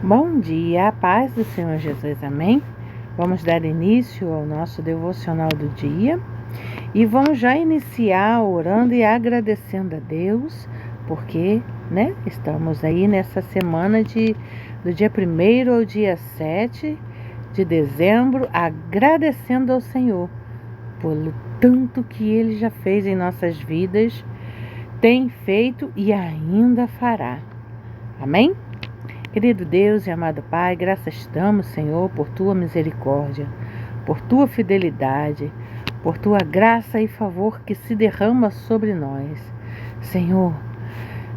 Bom dia, a paz do Senhor Jesus, amém? Vamos dar início ao nosso devocional do dia e vamos já iniciar orando e agradecendo a Deus, porque, estamos aí nessa semana do dia 1º ao dia 7 de dezembro, agradecendo ao Senhor pelo tanto que Ele já fez em nossas vidas, tem feito e ainda fará, amém? Querido Deus e amado Pai, graças damos, Senhor, por Tua misericórdia, por Tua fidelidade, por Tua graça e favor que se derrama sobre nós. Senhor,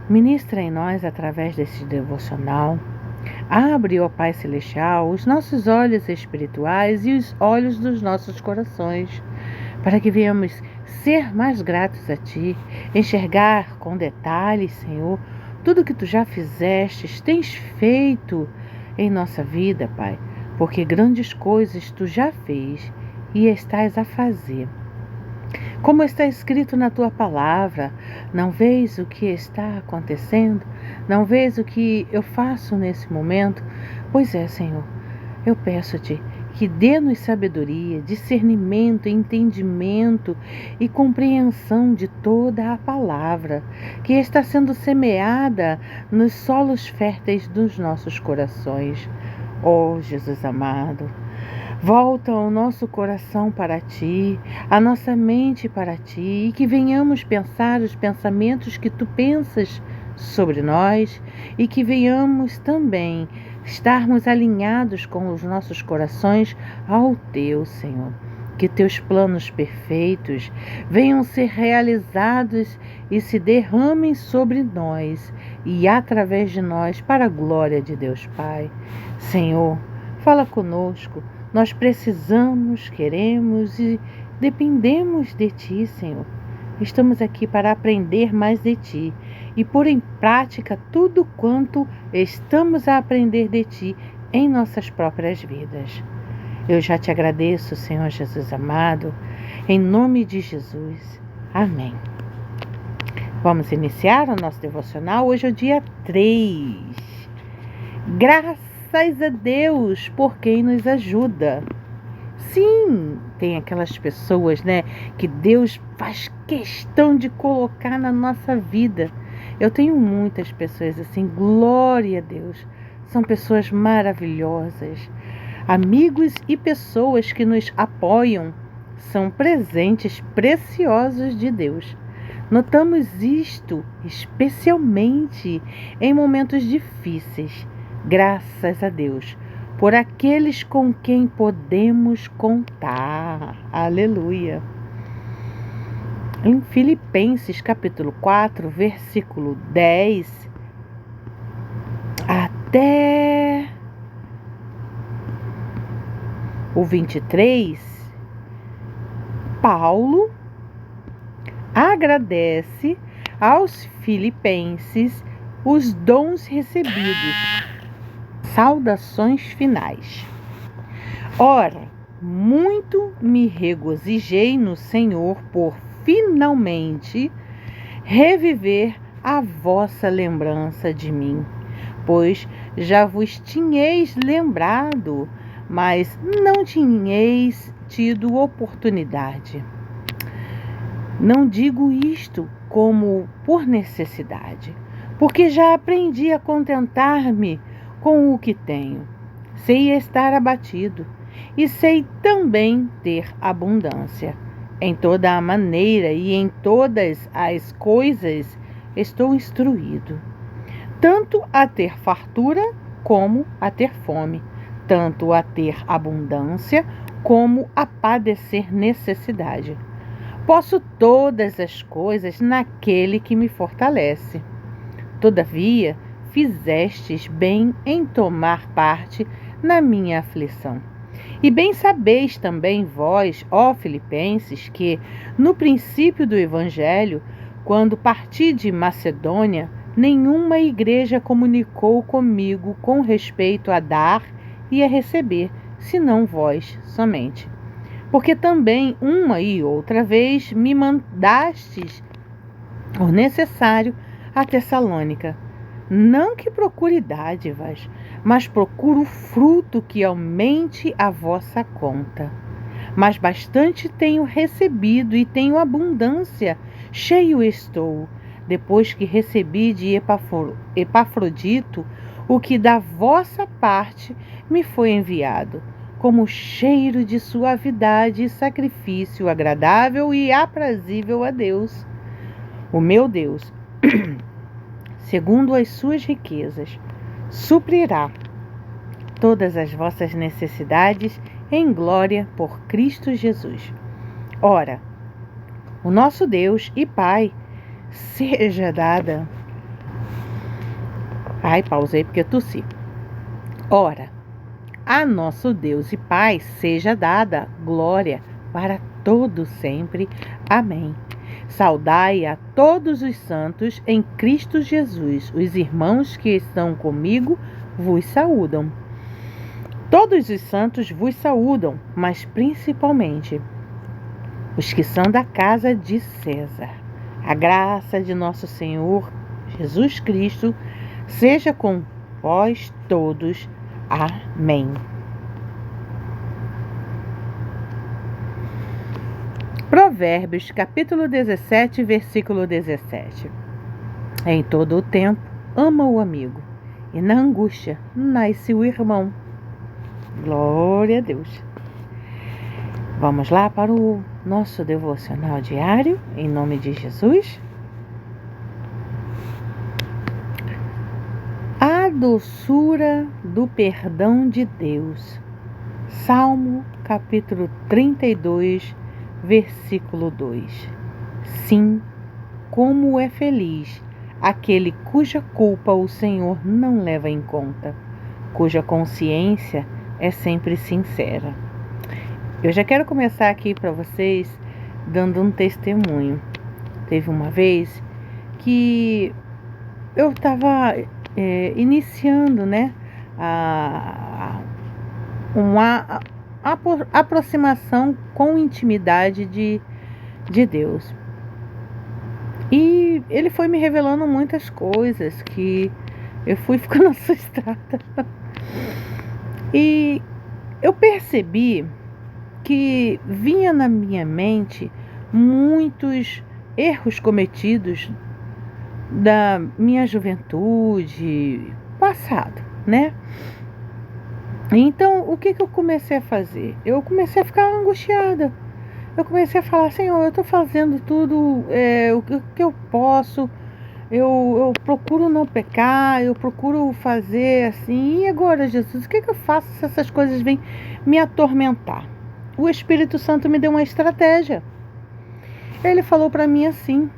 ministra em nós através desse devocional. Abre, ó Pai Celestial, os nossos olhos espirituais e os olhos dos nossos corações, para que venhamos ser mais gratos a Ti, enxergar com detalhes, Senhor, tudo que Tu já fizestes, tens feito em nossa vida, Pai, porque grandes coisas Tu já fez e estás a fazer. Como está escrito na Tua palavra, não vês o que está acontecendo? Não vês o que eu faço nesse momento? Pois é, Senhor, eu peço-te que dê-nos sabedoria, discernimento, entendimento e compreensão de toda a palavra que está sendo semeada nos solos férteis dos nossos corações. Oh, Jesus amado, volta o nosso coração para Ti, a nossa mente para Ti, e que venhamos pensar os pensamentos que Tu pensas sobre nós e que venhamos também estarmos alinhados com os nossos corações ao Teu, Senhor. Que Teus planos perfeitos venham ser realizados e se derramem sobre nós e através de nós para a glória de Deus Pai. Senhor, fala conosco. Nós precisamos, queremos e dependemos de Ti, Senhor. Estamos aqui para aprender mais de Ti e pôr em prática tudo quanto estamos a aprender de Ti em nossas próprias vidas. Eu já Te agradeço, Senhor Jesus amado, em nome de Jesus. Amém. Vamos iniciar o nosso devocional. Hoje é o dia 3. Graças a Deus por quem nos ajuda. Sim, tem aquelas pessoas, que Deus faz questão de colocar na nossa vida. Eu tenho muitas pessoas assim, glória a Deus. São pessoas maravilhosas. Amigos e pessoas que nos apoiam são presentes preciosos de Deus. Notamos isto especialmente em momentos difíceis. Graças a Deus por aqueles com quem podemos contar. Aleluia. Em Filipenses capítulo 4, versículo 10 até o 23, Paulo agradece aos filipenses os dons recebidos. Saudações finais. Ora, muito me regozijei no Senhor por finalmente reviver a vossa lembrança de mim, pois já vos tinhais lembrado, mas não tinhais tido oportunidade. Não digo isto como por necessidade, porque já aprendi a contentar-me com o que tenho. Sei estar abatido e sei também ter abundância. Em toda a maneira e em todas as coisas estou instruído, tanto a ter fartura como a ter fome, tanto a ter abundância como a padecer necessidade. Posso todas as coisas naquele que me fortalece. Todavia, fizestes bem em tomar parte na minha aflição. E bem sabeis também vós, ó Filipenses, que no princípio do Evangelho, quando parti de Macedônia, nenhuma igreja comunicou comigo com respeito a dar e a receber, senão vós somente. Porque também uma e outra vez me mandastes o necessário a Tessalônica. Não que procure dádivas, mas procuro fruto que aumente a vossa conta. Mas bastante tenho recebido e tenho abundância, cheio estou, depois que recebi de Epafrodito o que da vossa parte me foi enviado, como cheiro de suavidade e sacrifício agradável e aprazível a Deus. O meu Deus, segundo as suas riquezas, suprirá todas as vossas necessidades em glória por Cristo Jesus. Ora, o nosso Deus e Pai seja dada... pausei porque eu tossi. Ora, a nosso Deus e Pai seja dada glória para todo sempre. Amém. Saudai a todos os santos em Cristo Jesus. Os irmãos que estão comigo vos saúdam. Todos os santos vos saúdam, mas principalmente os que são da casa de César. A graça de nosso Senhor Jesus Cristo seja com vós todos. Amém. Provérbios, capítulo 17, versículo 17. Em todo o tempo, ama o amigo, e na angústia nasce o irmão. Glória a Deus. Vamos lá para o nosso devocional diário, em nome de Jesus. A doçura do perdão de Deus. Salmo, capítulo 32, versículo 2. Sim, como é feliz aquele cuja culpa o Senhor não leva em conta, cuja consciência é sempre sincera. Eu já quero começar aqui para vocês dando um testemunho. Teve uma vez que eu estava iniciando, uma aproximação com intimidade de Deus. E Ele foi me revelando muitas coisas que eu fui ficando assustada. E eu percebi que vinha na minha mente muitos erros cometidos da minha juventude, passado, Então, o que eu comecei a fazer? Eu comecei a ficar angustiada. Eu comecei a falar, Senhor, eu estou fazendo tudo o que eu posso. Eu procuro não pecar, eu procuro fazer assim. E agora, Jesus, o que eu faço se essas coisas vêm me atormentar? O Espírito Santo me deu uma estratégia. Ele falou para mim assim: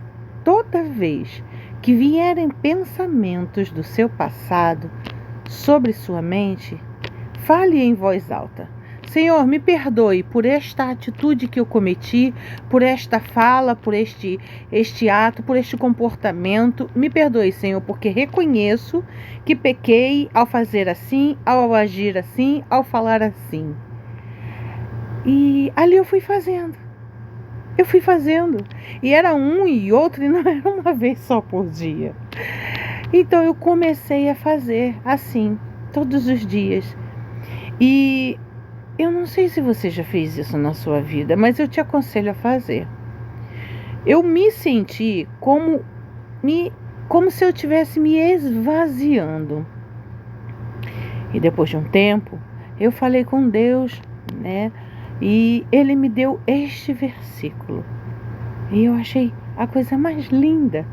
toda vez que vierem pensamentos do seu passado sobre sua mente, fale em voz alta: Senhor, me perdoe por esta atitude que eu cometi, por esta fala, por este ato, por este comportamento. Me perdoe, Senhor, porque reconheço que pequei ao fazer assim, ao agir assim, ao falar assim. E ali eu fui fazendo. E era um e outro, e não era uma vez só por dia. Então eu comecei a fazer assim, todos os dias. E eu não sei se você já fez isso na sua vida, mas eu te aconselho a fazer. Eu me senti como se eu estivesse me esvaziando. E depois de um tempo, eu falei com Deus, E Ele me deu este versículo. E eu achei a coisa mais linda.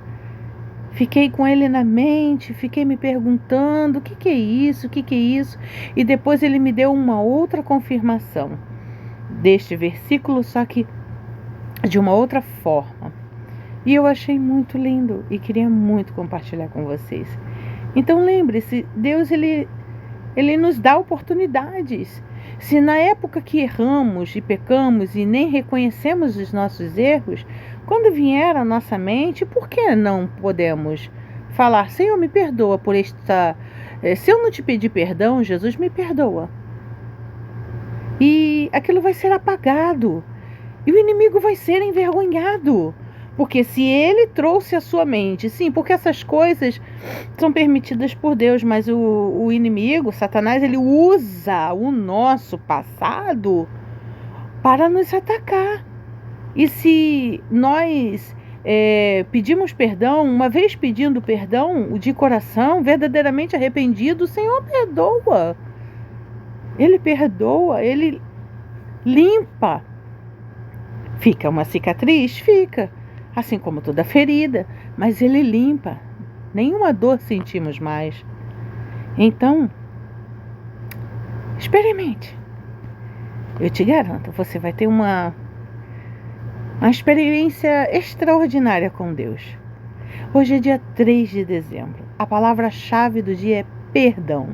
Fiquei com ele na mente, fiquei me perguntando o que é isso, o que é isso. E depois ele me deu uma outra confirmação deste versículo, só que de uma outra forma. E eu achei muito lindo e queria muito compartilhar com vocês. Então lembre-se, Deus ele nos dá oportunidades. Se na época que erramos e pecamos e nem reconhecemos os nossos erros, quando vier à nossa mente, por que não podemos falar: Senhor, me perdoa por esta... Se eu não te pedir perdão, Jesus, me perdoa. E aquilo vai ser apagado. E o inimigo vai ser envergonhado. Porque se ele trouxe a sua mente, sim, porque essas coisas são permitidas por Deus, mas o inimigo, Satanás, ele usa o nosso passado para nos atacar. E se nós pedimos perdão, uma vez pedindo perdão de coração, verdadeiramente arrependido, o Senhor perdoa. Ele perdoa, Ele limpa. Fica uma cicatriz? Fica. Assim como toda ferida, mas Ele limpa. Nenhuma dor sentimos mais. Então, experimente. Eu te garanto, você vai ter uma experiência extraordinária com Deus. Hoje é dia 3 de dezembro. A palavra-chave do dia é perdão.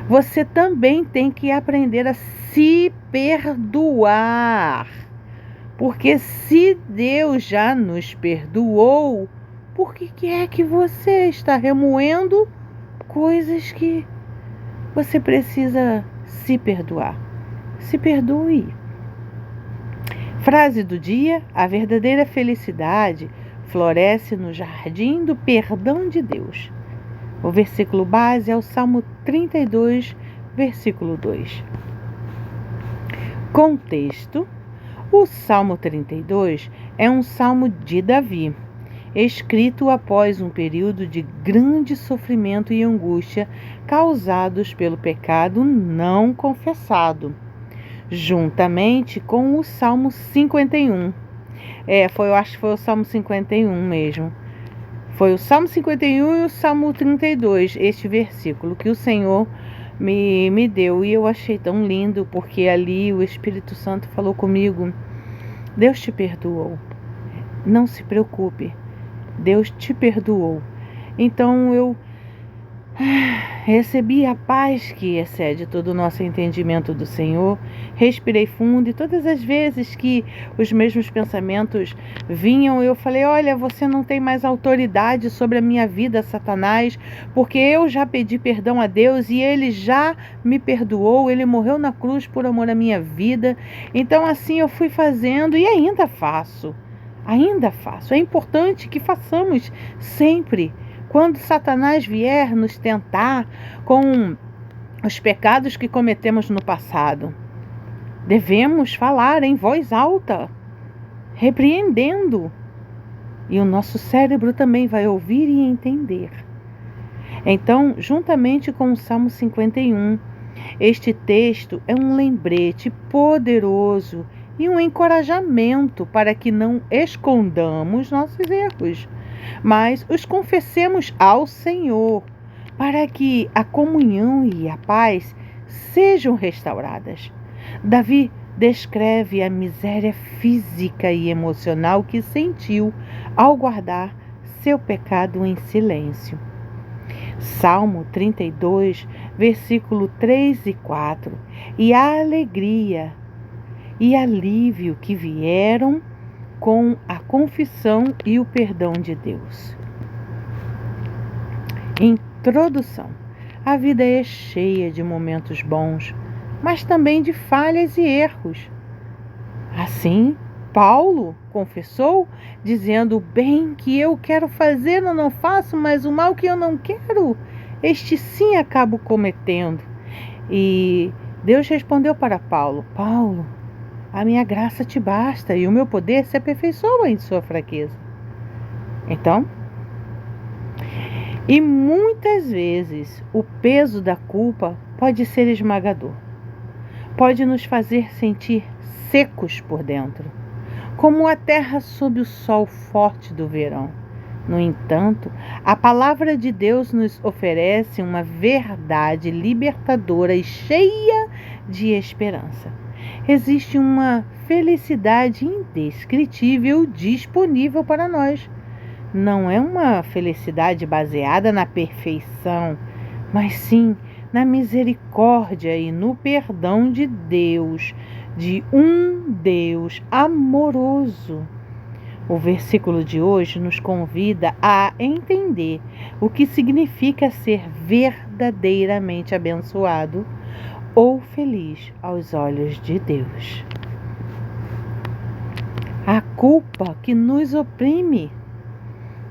Você também tem que aprender a se perdoar. Porque se Deus já nos perdoou, por que é que você está remoendo coisas que você precisa se perdoar? Se perdoe. Frase do dia: a verdadeira felicidade floresce no jardim do perdão de Deus. O versículo base é o Salmo 32, versículo 2. Contexto: o Salmo 32 é um salmo de Davi, escrito após um período de grande sofrimento e angústia causados pelo pecado não confessado, juntamente com o Salmo 51. Eu acho que foi o Salmo 51 mesmo. Foi o Salmo 51 e o Salmo 32, este versículo que o Senhor me deu. E eu achei tão lindo, porque ali o Espírito Santo falou comigo: Deus te perdoou. Não se preocupe. Deus te perdoou. Então eu recebi a paz que excede todo o nosso entendimento do Senhor. Respirei fundo e todas as vezes que os mesmos pensamentos vinham, eu falei: olha, você não tem mais autoridade sobre a minha vida, Satanás, porque eu já pedi perdão a Deus e Ele já me perdoou. Ele morreu na cruz por amor à minha vida. Então assim eu fui fazendo e ainda faço. É importante que façamos sempre. Quando Satanás vier nos tentar com os pecados que cometemos no passado, devemos falar em voz alta, repreendendo. E o nosso cérebro também vai ouvir e entender. Então, juntamente com o Salmo 51, este texto é um lembrete poderoso e um encorajamento para que não escondamos nossos erros, mas os confessemos ao Senhor, para que a comunhão e a paz sejam restauradas. Davi descreve a miséria física e emocional que sentiu ao guardar seu pecado em silêncio. Salmo 32, versículo 3 e 4. E a alegria e alívio que vieram com a confissão e o perdão de Deus. Introdução. A vida é cheia de momentos bons, mas também de falhas e erros. Assim, Paulo confessou, dizendo: o bem que eu quero fazer eu não faço, mas o mal que eu não quero, este sim acabo cometendo. E Deus respondeu para Paulo: Paulo, a minha graça te basta e o meu poder se aperfeiçoa em sua fraqueza. Então, e muitas vezes o peso da culpa pode ser esmagador. Pode nos fazer sentir secos por dentro, como a terra sob o sol forte do verão. No entanto, a palavra de Deus nos oferece uma verdade libertadora e cheia de esperança. Existe uma felicidade indescritível disponível para nós. Não é uma felicidade baseada na perfeição, mas sim na misericórdia e no perdão de Deus, de um Deus amoroso. O versículo de hoje nos convida a entender o que significa ser verdadeiramente abençoado ou feliz aos olhos de Deus. A culpa que nos oprime.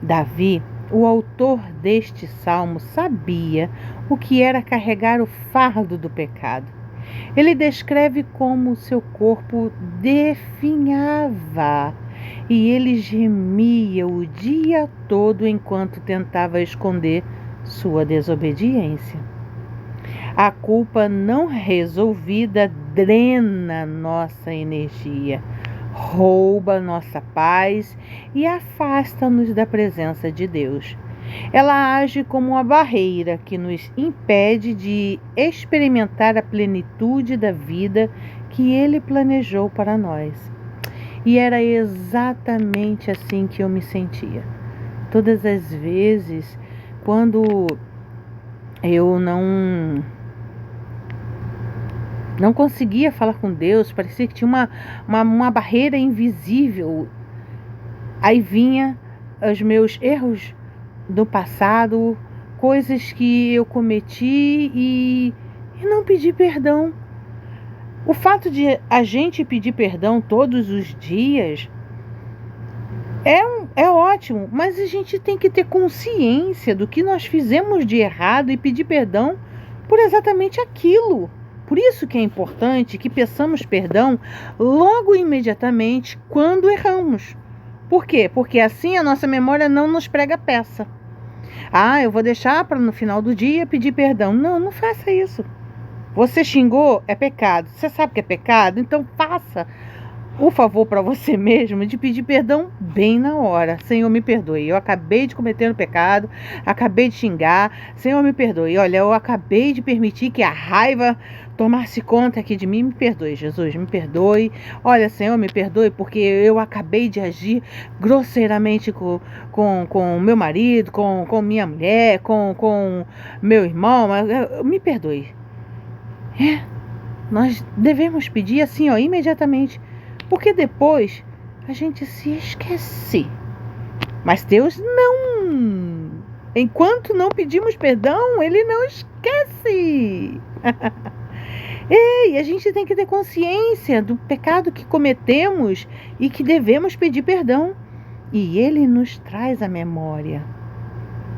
Davi, o autor deste salmo, sabia o que era carregar o fardo do pecado. Ele descreve como seu corpo definhava e ele gemia o dia todo enquanto tentava esconder sua desobediência. A culpa não resolvida drena nossa energia, rouba nossa paz e afasta-nos da presença de Deus. Ela age como uma barreira que nos impede de experimentar a plenitude da vida que Ele planejou para nós. E era exatamente assim que eu me sentia. Todas as vezes, quando eu não conseguia falar com Deus, parecia que tinha uma barreira invisível. Aí vinha os meus erros do passado, coisas que eu cometi e não pedi perdão. O fato de a gente pedir perdão todos os dias é ótimo, mas a gente tem que ter consciência do que nós fizemos de errado e pedir perdão por exatamente aquilo. Por isso que é importante que peçamos perdão logo imediatamente quando erramos. Por quê? Porque assim a nossa memória não nos prega peça. Eu vou deixar para no final do dia pedir perdão. Não, não faça isso. Você xingou, é pecado. Você sabe que é pecado? Então faça o favor para você mesmo de pedir perdão bem na hora. Senhor, me perdoe. Eu acabei de cometer um pecado, acabei de xingar. Senhor, me perdoe. Olha, eu acabei de permitir que a raiva tomasse conta aqui de mim. Me perdoe, Jesus, me perdoe. Olha, Senhor, me perdoe porque eu acabei de agir grosseiramente com meu marido, com minha mulher, com meu irmão. Me perdoe. Nós devemos pedir assim, imediatamente. Porque depois a gente se esquece. Mas Deus não. Enquanto não pedimos perdão, Ele não esquece. Ei, a gente tem que ter consciência do pecado que cometemos e que devemos pedir perdão. E Ele nos traz a memória.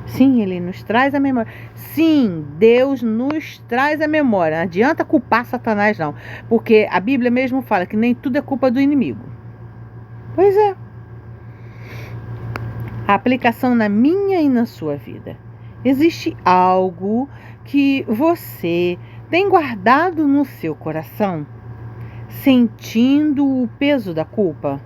Sim, Ele nos traz a memória. Sim, Deus nos traz a memória. Não adianta culpar Satanás, não. Porque a Bíblia mesmo fala que nem tudo é culpa do inimigo. Pois é. A aplicação na minha e na sua vida. Existe algo que você tem guardado no seu coração, sentindo o peso da culpa?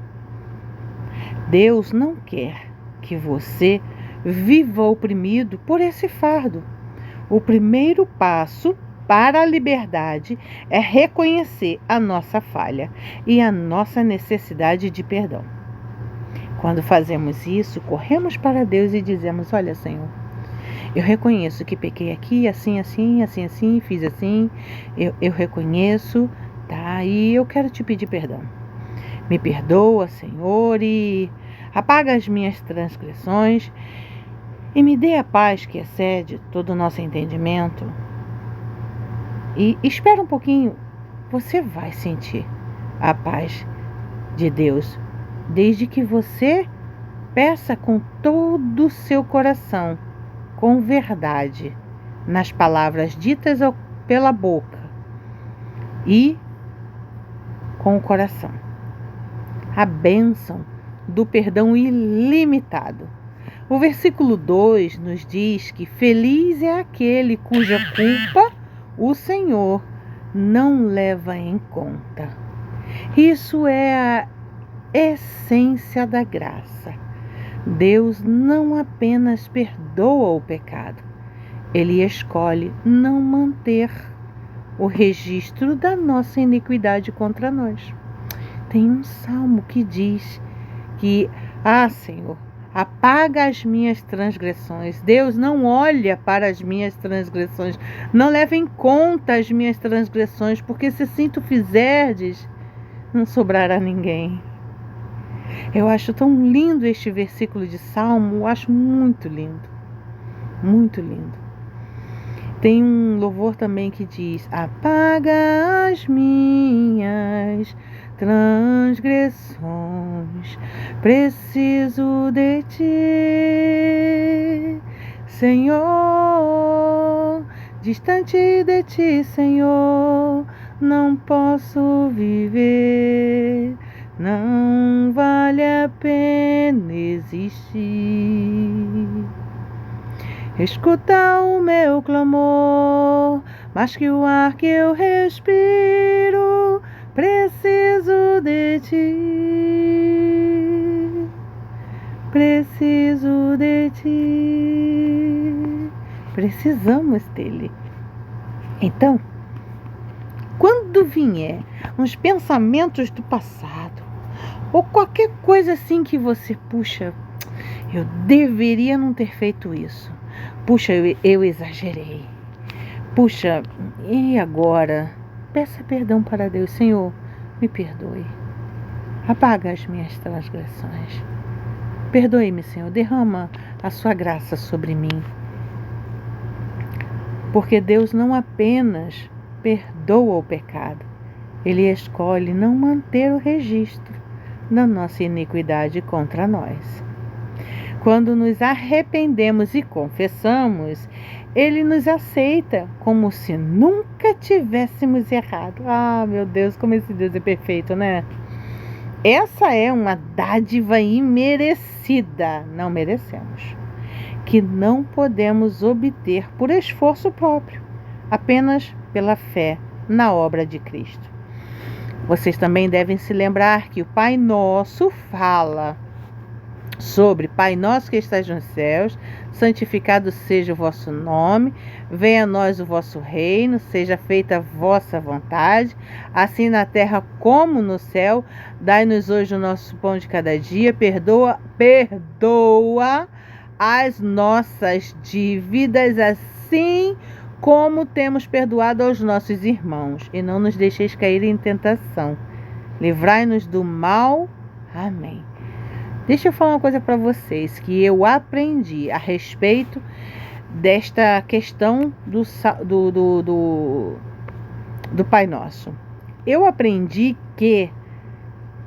Deus não quer que você viva oprimido por esse fardo. O primeiro passo para a liberdade é reconhecer a nossa falha e a nossa necessidade de perdão. Quando fazemos isso, corremos para Deus e dizemos: olha, Senhor, eu reconheço que pequei aqui, assim, fiz assim, eu reconheço, tá? E eu quero te pedir perdão. Me perdoa, Senhor, e apaga as minhas transgressões e me dê a paz que excede todo o nosso entendimento. E espera um pouquinho, você vai sentir a paz de Deus, desde que você peça com todo o seu coração, com verdade, nas palavras ditas pela boca e com o coração. A bênção do perdão ilimitado. O versículo 2 nos diz que feliz é aquele cuja culpa o Senhor não leva em conta. Isso é a essência da graça. Deus não apenas perdoa o pecado, Ele escolhe não manter o registro da nossa iniquidade contra nós. Tem um salmo que diz que, Senhor, apaga as minhas transgressões. Deus não olha para as minhas transgressões, não leva em conta as minhas transgressões, porque se assim tu fizerdes, não sobrará ninguém. Eu acho tão lindo este versículo de Salmo, eu acho muito lindo, muito lindo. Tem um louvor também que diz: apaga as minhas transgressões. Preciso de ti, Senhor. Distante de ti, Senhor, não posso viver. Não vale a pena existir. Escuta o meu clamor, mais que o ar que eu respiro. Preciso de ti, preciso de ti. Precisamos dele. Então, quando vier uns pensamentos do passado, ou qualquer coisa assim que você, puxa, eu deveria não ter feito isso. Puxa, eu exagerei. Puxa, e agora? Peça perdão para Deus. Senhor, me perdoe. Apaga as minhas transgressões. Perdoe-me, Senhor. Derrama a sua graça sobre mim. Porque Deus não apenas perdoa o pecado, Ele escolhe não manter o registro da nossa iniquidade contra nós. Quando nos arrependemos e confessamos, Ele nos aceita como se nunca tivéssemos errado. Ah, meu Deus, como esse Deus é perfeito, né? Essa é uma dádiva imerecida, não merecemos, que não podemos obter por esforço próprio, apenas pela fé na obra de Cristo. Vocês também devem se lembrar que o Pai Nosso fala sobre: Pai nosso que estás nos céus, santificado seja o vosso nome, venha a nós o vosso reino, seja feita a vossa vontade, assim na terra como no céu. Dai-nos hoje o nosso pão de cada dia, perdoa as nossas dívidas, assim como temos perdoado aos nossos irmãos, e não nos deixeis cair em tentação. Livrai-nos do mal. Amém. Deixa eu falar uma coisa para vocês que eu aprendi a respeito desta questão do Pai Nosso. Eu aprendi que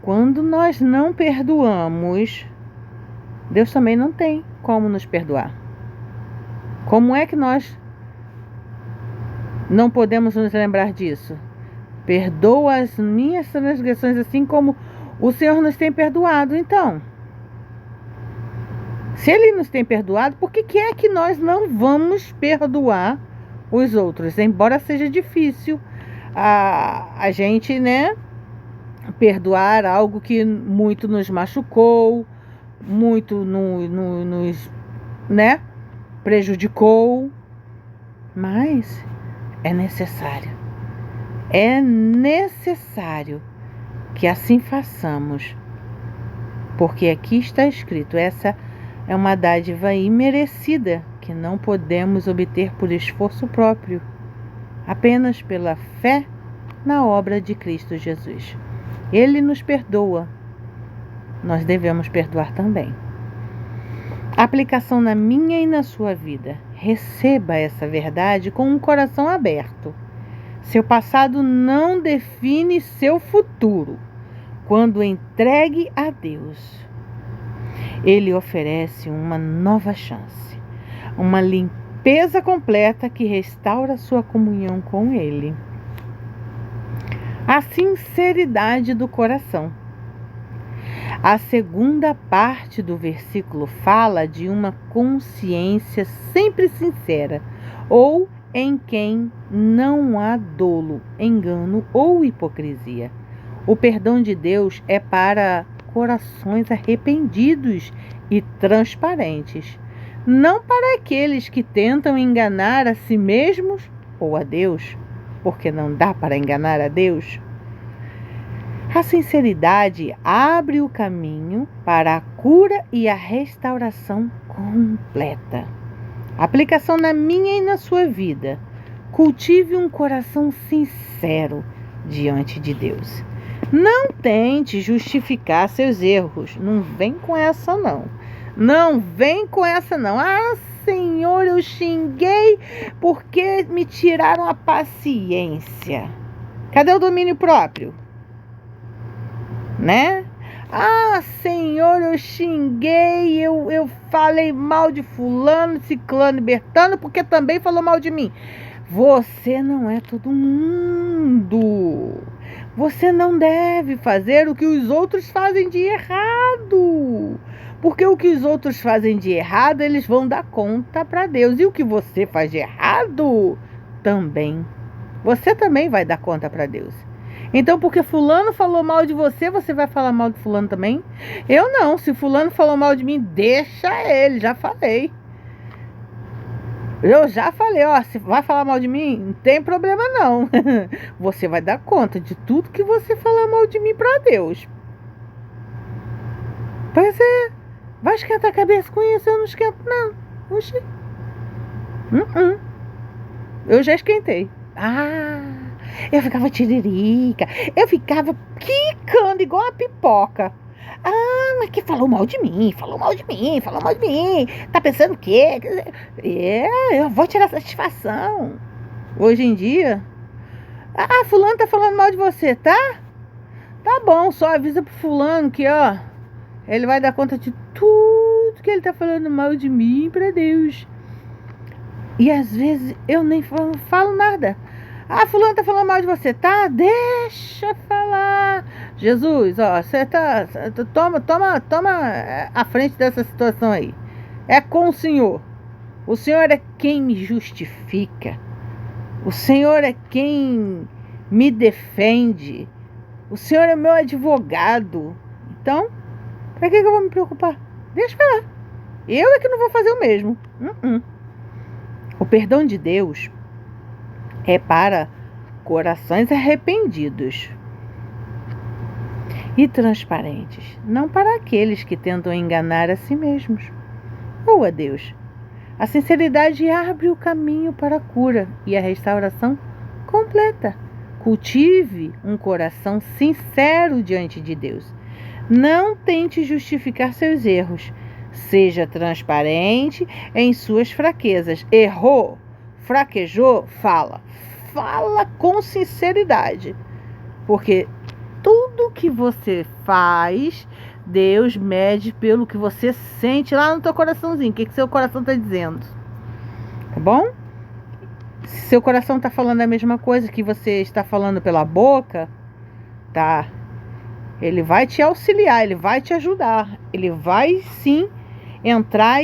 quando nós não perdoamos, Deus também não tem como nos perdoar. Como é que nós não podemos nos lembrar disso? Perdoa as minhas transgressões assim como o Senhor nos tem perdoado. Então, se Ele nos tem perdoado, por que é que nós não vamos perdoar os outros? Embora seja difícil a gente, né, perdoar algo que muito nos machucou, muito nos, né, prejudicou, mas é necessário. É necessário que assim façamos, porque aqui está escrito: essa é uma dádiva imerecida que não podemos obter por esforço próprio, apenas pela fé na obra de Cristo Jesus. Ele nos perdoa, nós devemos perdoar também. Aplicação na minha e na sua vida. Receba essa verdade com um coração aberto. Seu passado não define seu futuro. Quando entregue a Deus, Ele oferece uma nova chance, uma limpeza completa que restaura sua comunhão com Ele. A sinceridade do coração. A segunda parte do versículo fala de uma consciência sempre sincera, ou em quem não há dolo, engano ou hipocrisia. O perdão de Deus é para corações arrependidos e transparentes, não para aqueles que tentam enganar a si mesmos ou a Deus, porque não dá para enganar a Deus. A sinceridade abre o caminho para a cura e a restauração completa. Aplicação na minha e na sua vida. Cultive um coração sincero diante de Deus. Não tente justificar seus erros. Não vem com essa, não. Não vem com essa, não. Ah, Senhor, eu xinguei porque me tiraram a paciência. Cadê o domínio próprio? né? Ah, Senhor, eu xinguei, eu falei mal de fulano, ciclano e bertano, porque também falou mal de mim. Você não é todo mundo. Você não deve fazer o que os outros fazem de errado. Porque o que os outros fazem de errado, eles vão dar conta para Deus. E o que você faz de errado, também. Você também vai dar conta para Deus. Então, porque fulano falou mal de você, você vai falar mal de fulano também? Eu não. Se fulano falou mal de mim, deixa ele. Já falei. Eu já falei, ó, se vai falar mal de mim, não tem problema não. Você vai dar conta de tudo que você falar mal de mim para Deus. Pois é. Vai esquentar a cabeça com isso? Eu não esquento, não. Oxi. Eu já esquentei. Eu ficava tiririca. Eu ficava quicando igual a pipoca. Mas que falou mal de mim, falou mal de mim, falou mal de mim. Tá pensando o quê? Eu vou tirar satisfação. Hoje em dia, fulano tá falando mal de você, tá? Tá bom, só avisa pro fulano que, ó, ele vai dar conta de tudo que ele tá falando mal de mim pra Deus. E às vezes eu nem falo nada. Fulano tá falando mal de você, tá? Deixa falar. Jesus, ó, você tá... Toma a frente dessa situação aí. É com o Senhor. O Senhor é quem me justifica. O Senhor é quem me defende. O Senhor é meu advogado. Então, pra que eu vou me preocupar? Deixa pra lá. Eu é que não vou fazer o mesmo. O perdão de Deus é para corações arrependidos e transparentes, não para aqueles que tentam enganar a si mesmos ou a Deus. A sinceridade abre o caminho para a cura e a restauração completa. Cultive um coração sincero diante de Deus. Não tente justificar seus erros. Seja transparente em suas fraquezas. Errou, fraquejou, fala. Fala com sinceridade. Porque tudo que você faz, Deus mede pelo que você sente lá no teu coraçãozinho. O que seu coração está dizendo? Tá bom? Se seu coração está falando a mesma coisa que você está falando pela boca, tá? Ele vai te auxiliar, ele vai te ajudar. Ele vai sim entrar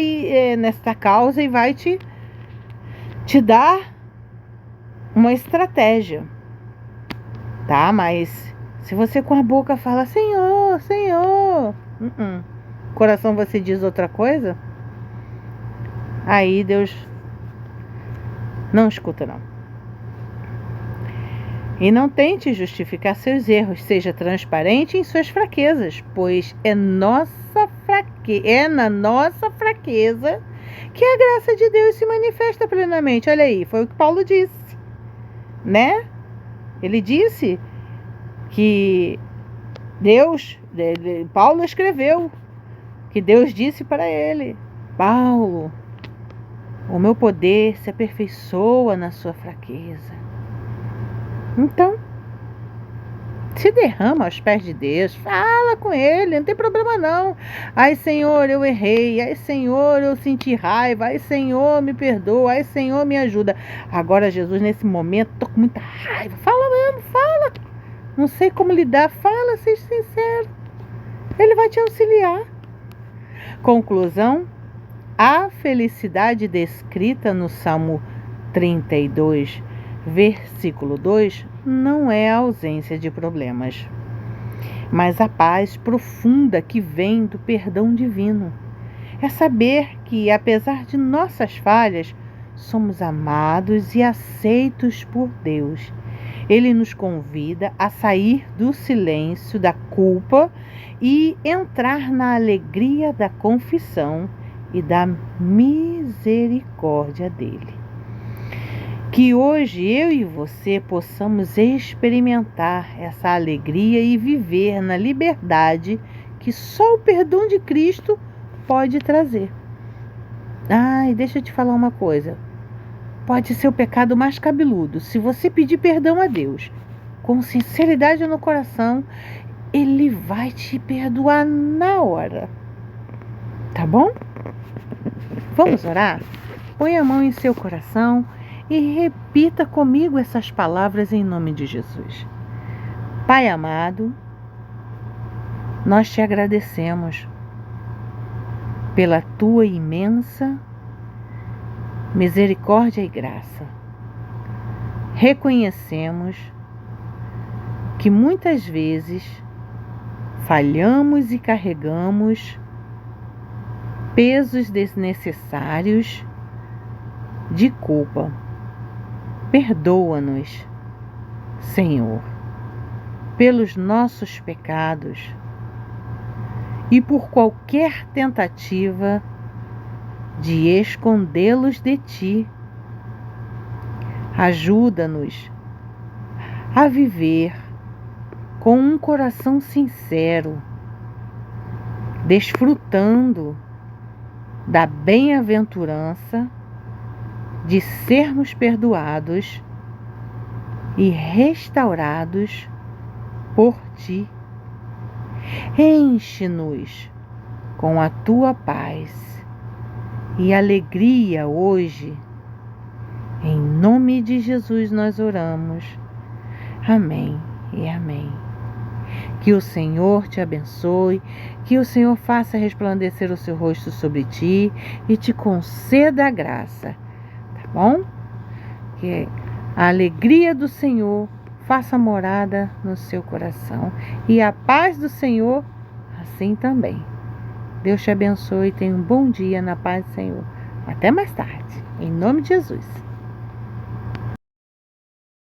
nesta causa e vai te dar uma estratégia, tá? Mas se você com a boca fala Senhor, Senhor, o coração você diz outra coisa, aí Deus não escuta não. E não tente justificar seus erros, seja transparente em suas fraquezas, pois é na nossa fraqueza que a graça de Deus se manifesta plenamente. Olha aí, foi o que Paulo disse, né? Ele disse que Paulo escreveu que Deus disse para ele: Paulo, o meu poder se aperfeiçoa na sua fraqueza. Então, se derrama aos pés de Deus, fala com Ele, não tem problema não. Ai, Senhor, eu errei. Ai, Senhor, eu senti raiva. Ai, Senhor, me perdoa. Ai, Senhor, me ajuda. Agora, Jesus, nesse momento, tô com muita raiva. Fala mesmo, fala. Não sei como lidar. Fala, seja sincero. Ele vai te auxiliar. Conclusão: a felicidade descrita no Salmo 32, versículo 2, não é a ausência de problemas, mas a paz profunda que vem do perdão divino. É saber que, apesar de nossas falhas, somos amados e aceitos por Deus. Ele nos convida a sair do silêncio da culpa e entrar na alegria da confissão e da misericórdia dele. Que hoje eu e você possamos experimentar essa alegria e viver na liberdade que só o perdão de Cristo pode trazer. E deixa eu te falar uma coisa. Pode ser o pecado mais cabeludo. Se você pedir perdão a Deus com sinceridade no coração Ele vai te perdoar na hora. Tá bom? Vamos orar? Põe a mão em seu coração e repita comigo essas palavras em nome de Jesus. Pai amado, nós te agradecemos pela tua imensa misericórdia e graça. Reconhecemos que muitas vezes falhamos e carregamos pesos desnecessários de culpa. Perdoa-nos, Senhor, pelos nossos pecados e por qualquer tentativa de escondê-los de Ti. Ajuda-nos a viver com um coração sincero, desfrutando da bem-aventurança de sermos perdoados e restaurados por Ti. Enche-nos com a Tua paz e alegria hoje. Em nome de Jesus nós oramos. Amém e amém. Que o Senhor te abençoe, que o Senhor faça resplandecer o seu rosto sobre ti e te conceda a graça, tá bom? Que a alegria do Senhor faça morada no seu coração e a paz do Senhor assim também. Deus te abençoe e tenha um bom dia na paz do Senhor. Até mais tarde, em nome de Jesus.